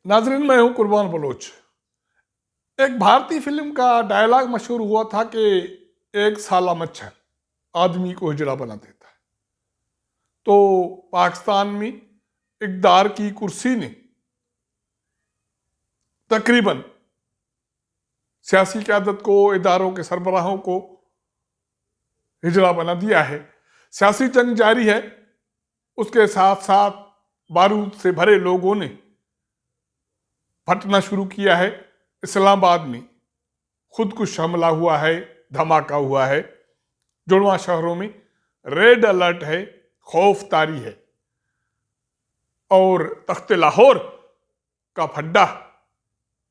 नाजरीन, मैं हूं कुर्बान बलोच। एक भारतीय फिल्म का डायलॉग मशहूर हुआ था कि एक साला मच्छर आदमी को हिजड़ा बना देता है। तो पाकिस्तान में इक़्तिदार की कुर्सी ने तकरीबन सियासी क़यादत को, इदारों के सरबराहों को हिजड़ा बना दिया है। सियासी जंग जारी है, उसके साथ साथ बारूद से भरे लोगों ने फटना शुरू किया है। इस्लामाबाद में खुदकुश हमला हुआ है, धमाका हुआ है। जुड़वा शहरों में रेड अलर्ट है, खौफ तारी है। और तख्त लाहौर का फड्डा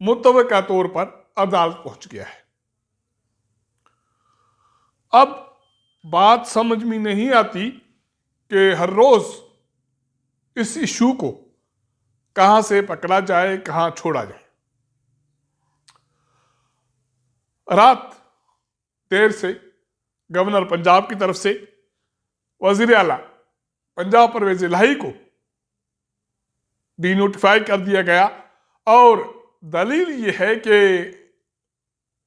मुतवक्का तौर पर अदालत पहुंच गया है। अब बात समझ में नहीं आती कि हर रोज इस इशू को कहां से पकड़ा जाए, कहां छोड़ा जाए। रात देर से गवर्नर पंजाब की तरफ से वजीर आला पंजाब परवेज इलाही को डीनोटिफाई कर दिया गया और दलील यह है कि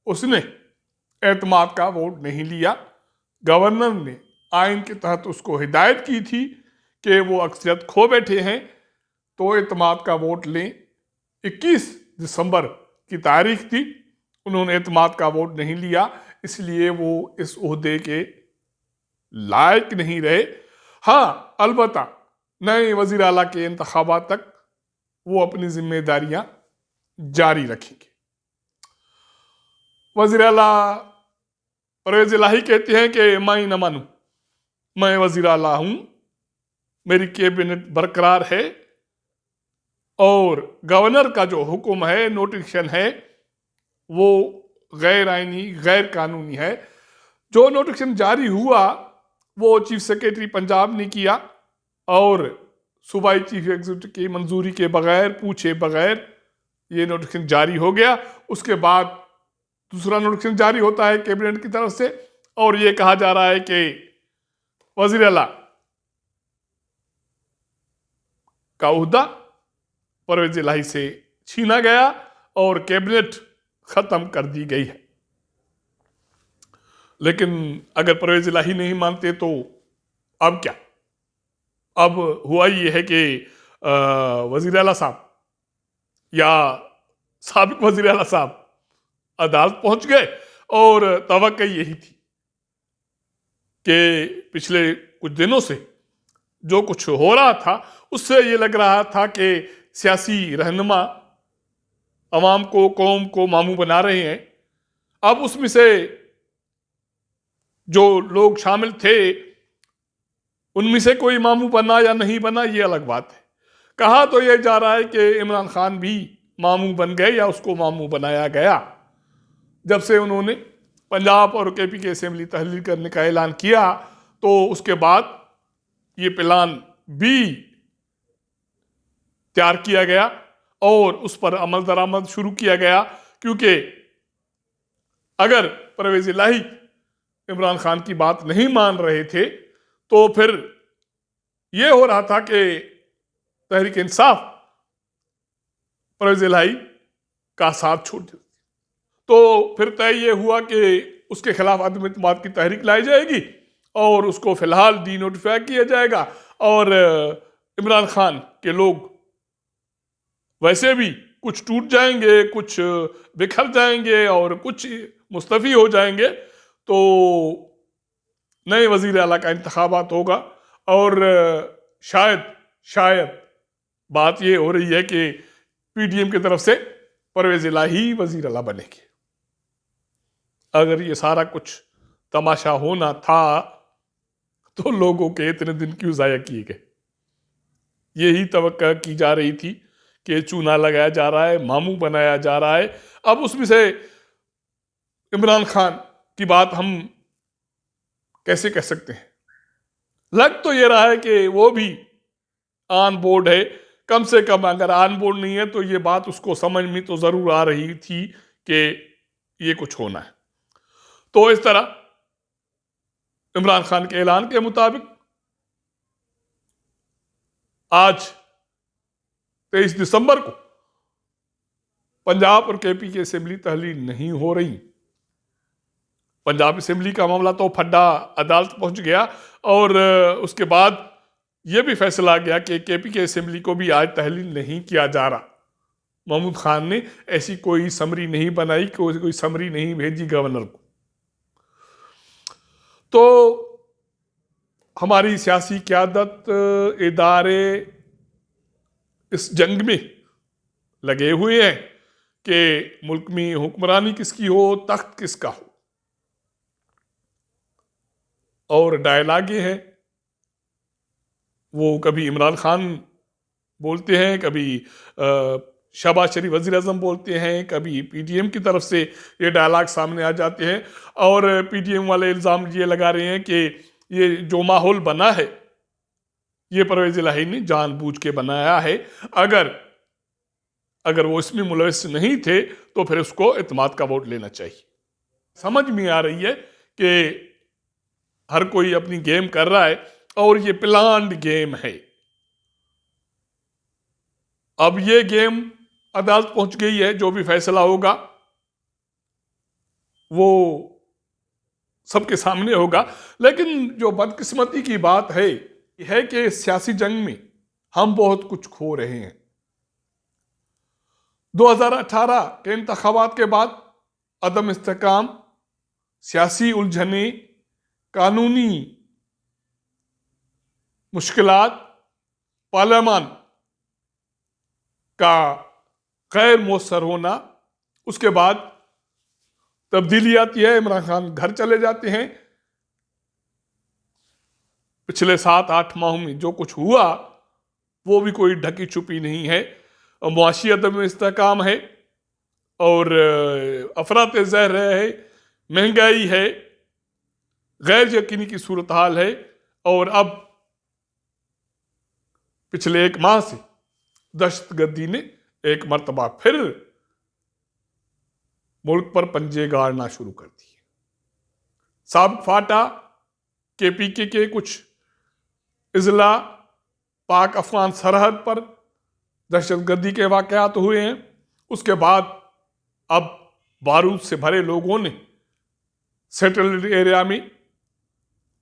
उसने एतमाद का वोट नहीं लिया। गवर्नर ने आइन के तहत उसको हिदायत की थी कि वो अक्सरियत खो बैठे हैं तो एतमाद का वोट लें। 21 दिसंबर की तारीख थी, उन्होंने एतमाद का वोट नहीं लिया, इसलिए वो इस ओहदे के लायक नहीं रहे। हाँ, अलबत्ता नए वजीर आला के इंतखाबात तक वो अपनी जिम्मेदारियां जारी रखेंगे। वजीर आला परवेज इलाही कहते हैं कि मैं न मानूं, मैं वजीर आला हूं, मेरी कैबिनेट बरकरार है और गवर्नर का जो हुक्म है, नोटिफिकेशन है, वो गैर आईनी, गैर कानूनी है। जो नोटिफिकेशन जारी हुआ वो चीफ सेक्रेटरी पंजाब ने किया और सूबाई चीफ एग्जीक्यूटिव की मंजूरी के बगैर, पूछे बगैर ये नोटिफिकेशन जारी हो गया। उसके बाद दूसरा नोटिफिकेशन जारी होता है कैबिनेट की तरफ से और ये कहा जा रहा है कि वजीर आला का ओहदा परवेज इलाही से छीना गया और कैबिनेट खत्म कर दी गई है। लेकिन अगर परवेज इलाही नहीं मानते तो अब क्या? अब हुआ ये है कि वजीर आला साहब या साबिक वजीर आला साहब अदालत पहुंच गए और तवक्को यही थी कि पिछले कुछ दिनों से जो कुछ हो रहा था उससे ये लग रहा था कि सियासी रहनुमा अवाम को, कौम को मामू बना रहे हैं। अब उसमें से जो लोग शामिल थे उनमें से कोई मामू बना या नहीं बना, ये अलग बात है। कहा तो ये जा रहा है कि इमरान खान भी मामू बन गए या उसको मामू बनाया गया जब से उन्होंने पंजाब और केपी की असेंबली तहलील करने का ऐलान किया। तो उसके बाद ये प्लान बी तैयार किया गया और उस पर अमल दरामद शुरू किया गया, क्योंकि अगर परवेज इलाही इमरान खान की बात नहीं मान रहे थे तो फिर यह हो रहा था कि तहरीक इंसाफ परवेज इलाही का साथ छोड़ देती। तो फिर तय ये हुआ कि उसके खिलाफ अदम इत्मीनान की तहरीक लाई जाएगी और उसको फिलहाल डीनोटिफाई किया जाएगा। और इमरान खान के लोग वैसे भी कुछ टूट जाएंगे, कुछ बिखर जाएंगे और कुछ मुस्तफी हो जाएंगे। तो नए वजीर आला का इंतखाबात होगा और शायद बात ये हो रही है कि पीडीएम की तरफ से परवेज इलाही वजीर आला बनेंगे। अगर ये सारा कुछ तमाशा होना था तो लोगों के इतने दिन क्यों जाया किए गए? यही तवक्को की जा रही थी कि चूना लगाया जा रहा है, मामू बनाया जा रहा है। अब उसमें से इमरान खान की बात हम कैसे कह सकते हैं? लग तो ये रहा है कि वो भी ऑन बोर्ड है। कम से कम अगर ऑन बोर्ड नहीं है तो ये बात उसको समझ में तो जरूर आ रही थी कि ये कुछ होना है। तो इस तरह इमरान खान के ऐलान के मुताबिक आज 23 दिसंबर को पंजाब और केपी की असेंबली तहलील नहीं हो रही। पंजाब असेंबली का मामला तो फड्डा अदालत पहुंच गया और उसके बाद यह भी फैसला आ गया कि केपी के असेंबली को भी आज तहलील नहीं किया जा रहा। महमूद खान ने ऐसी कोई समरी नहीं बनाई, कोई समरी नहीं भेजी गवर्नर को। तो हमारी सियासी क़यादत, इदारे इस जंग में लगे हुए हैं कि मुल्क में हुक्मरानी किसकी हो, तख्त किसका हो। और डायलॉग ये है, वो कभी इमरान खान बोलते हैं, कभी शहबाज शरीफ वज़ीर आज़म बोलते हैं, कभी पीटीएम की तरफ से ये डायलॉग सामने आ जाते हैं और पीटीएम वाले इल्ज़ाम ये लगा रहे हैं कि ये जो माहौल बना है ये परवेज़ इलाही ने जानबूझ के बनाया है। अगर वो इसमें मुलविस नहीं थे तो फिर उसको इत्मीनान का वोट लेना चाहिए। समझ में आ रही है कि हर कोई अपनी गेम कर रहा है और ये प्लान्ड गेम है। अब ये गेम अदालत पहुंच गई है, जो भी फैसला होगा वो सबके सामने होगा। लेकिन जो बदकिस्मती की बात है कि सियासी जंग में हम बहुत कुछ खो रहे हैं। 2018 के इंतखाबात के बाद अदम इस्तेकाम, सियासी उलझने, कानूनी मुश्किलात, पार्लियामान का गैर मौसर होना, उसके बाद तब्दीली आती है, इमरान खान घर चले जाते हैं। पिछले 7-8 माह में जो कुछ हुआ वो भी कोई ढकी छुपी नहीं है। मुआशी अदम इस्तेकाम है और अफरात ज़हर है, महंगाई है, गैर यकीनी की सूरत हाल है। और अब पिछले 1 माह से दहशतगर्दी ने एक मर्तबा फिर मुल्क पर पंजे गाड़ना शुरू कर दिए। साबिक फाटा केपीके के कुछ इजला पाक अफगान सरहद पर दहशतगर्दी के वाक़यात हुए हैं। उसके बाद अब बारूद से भरे लोगों ने सेटल्ड एरिया में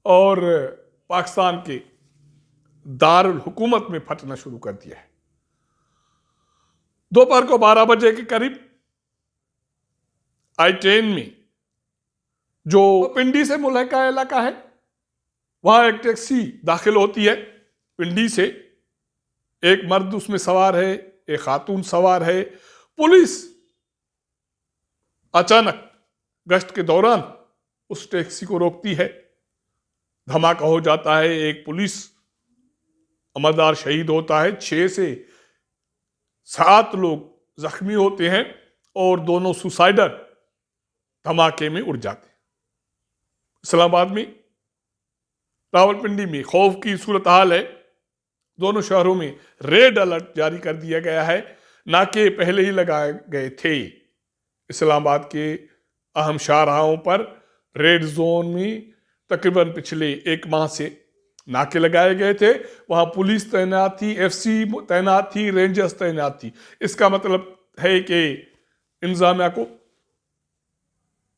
और पाकिस्तान के दारुल हुकूमत में फटना शुरू कर दिया है। दोपहर को 12 बजे के करीब I-10 में, जो पिंडी से मुल्हिका इलाका है, वहां एक टैक्सी दाखिल होती है। पिंडी से एक मर्द उसमें सवार है, एक खातून सवार है। पुलिस अचानक गश्त के दौरान उस टैक्सी को रोकती है। धमाका हो जाता है, एक पुलिस अमरदार शहीद होता है, 6 से 7 लोग जख्मी होते हैं और दोनों सुसाइडर धमाके में उड़ जाते हैं। इस्लामाबाद में, रावलपिंडी में खौफ की सूरत हाल है। दोनों शहरों में रेड अलर्ट जारी कर दिया गया है। नाके पहले ही लगाए गए थे। इस्लामाबाद के अहम शाहराहों पर रेड जोन में तकरीबन पिछले 1 माह से नाके लगाए गए थे। वहां पुलिस तैनात थी, FC तैनात थी, रेंजर्स तैनात थी। इसका मतलब है कि इंतजामिया को,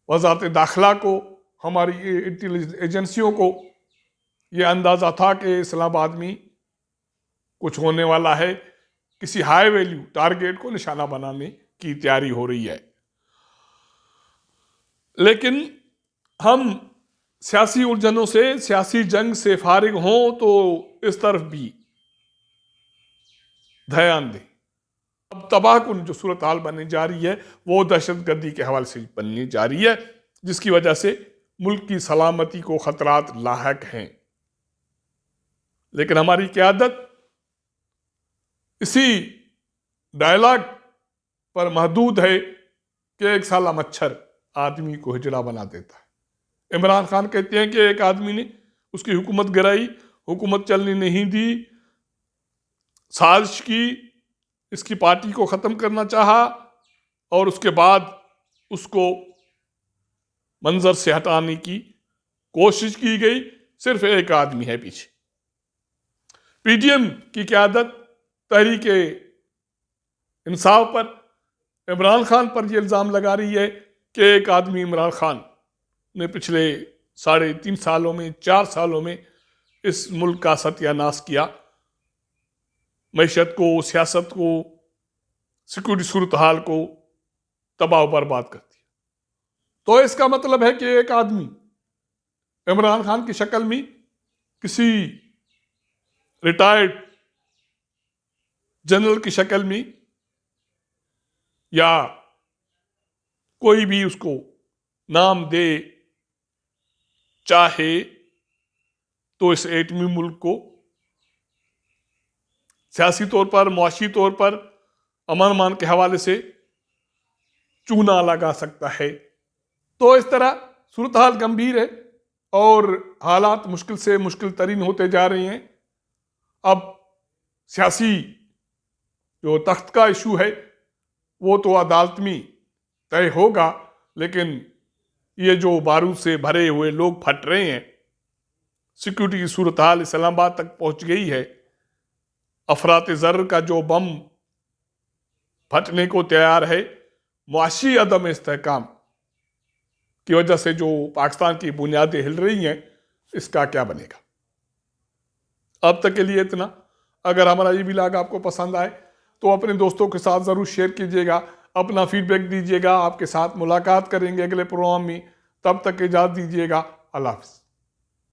वज़ारत दाखिला को, हमारी इंटेलिजेंस एजेंसियों को यह अंदाज़ा था कि इस्लामाबाद में कुछ होने वाला है। किसी हाई वैल्यू टारगेट को निशाना बनाने की तैयारी हो रही है। लेकिन हम सियासी उलझनों से, सियासी जंग से फारिग हों तो इस तरफ भी ध्यान दें। अब तबाहकुन जो सूरत हाल बनने जा रही है वो दहशतगर्दी के हवाले से बनने जा रही है, जिसकी वजह से मुल्क की सलामती को खतरात लाहक हैं। लेकिन हमारी क़यादत इसी डायलॉग पर महदूद है कि एक साला मच्छर आदमी को हिजड़ा बना देता है। इमरान खान कहते हैं कि एक आदमी ने उसकी हुकूमत गिराई, हुकूमत चलने नहीं दी, साजिश की, इसकी पार्टी को ख़त्म करना चाहा और उसके बाद उसको मंजर से हटाने की कोशिश की गई। सिर्फ एक आदमी है पीछे। पीटीएम की क़यादत तहरीक इंसाफ पर इमरान खान पर यह इल्ज़ाम लगा रही है कि एक आदमी इमरान खान ने पिछले 3.5 सालों में 4 सालों में इस मुल्क का सत्यानाश किया, मैशत को, सियासत को, सिक्योरिटी सूरत हाल को तबाह बर्बाद कर दिया। तो इसका मतलब है कि एक आदमी इमरान खान की शक्ल में, किसी रिटायर्ड जनरल की शक्ल में, या कोई भी उसको नाम दे चाहे, तो इस एटमी मुल्क को सियासी तौर पर, मुआशी तौर पर, अमन अमान के हवाले से चूना लगा सकता है। तो इस तरह सूरत हाल गंभीर है और हालात मुश्किल से मुश्किल तरीन होते जा रहे हैं। अब सियासी जो तख्त का इशू है वो तो अदालत में तय होगा, लेकिन ये जो बारूद से भरे हुए लोग फट रहे हैं, सिक्योरिटी की सूरत हाल इस्लामाबाद तक पहुंच गई है, अफरात ज़र का जो बम फटने को तैयार है, मुआशी अदम इस्तेहकाम की वजह से जो पाकिस्तान की बुनियादें हिल रही हैं, इसका क्या बनेगा। अब तक के लिए इतना। अगर हमारा ये व्लॉग आपको पसंद आए तो अपने दोस्तों के साथ ज़रूर शेयर कीजिएगा, अपना फीडबैक दीजिएगा। आपके साथ मुलाकात करेंगे अगले प्रोग्राम में, तब तक इजाज़त दीजिएगा। अल्लाह हाफ़िज़।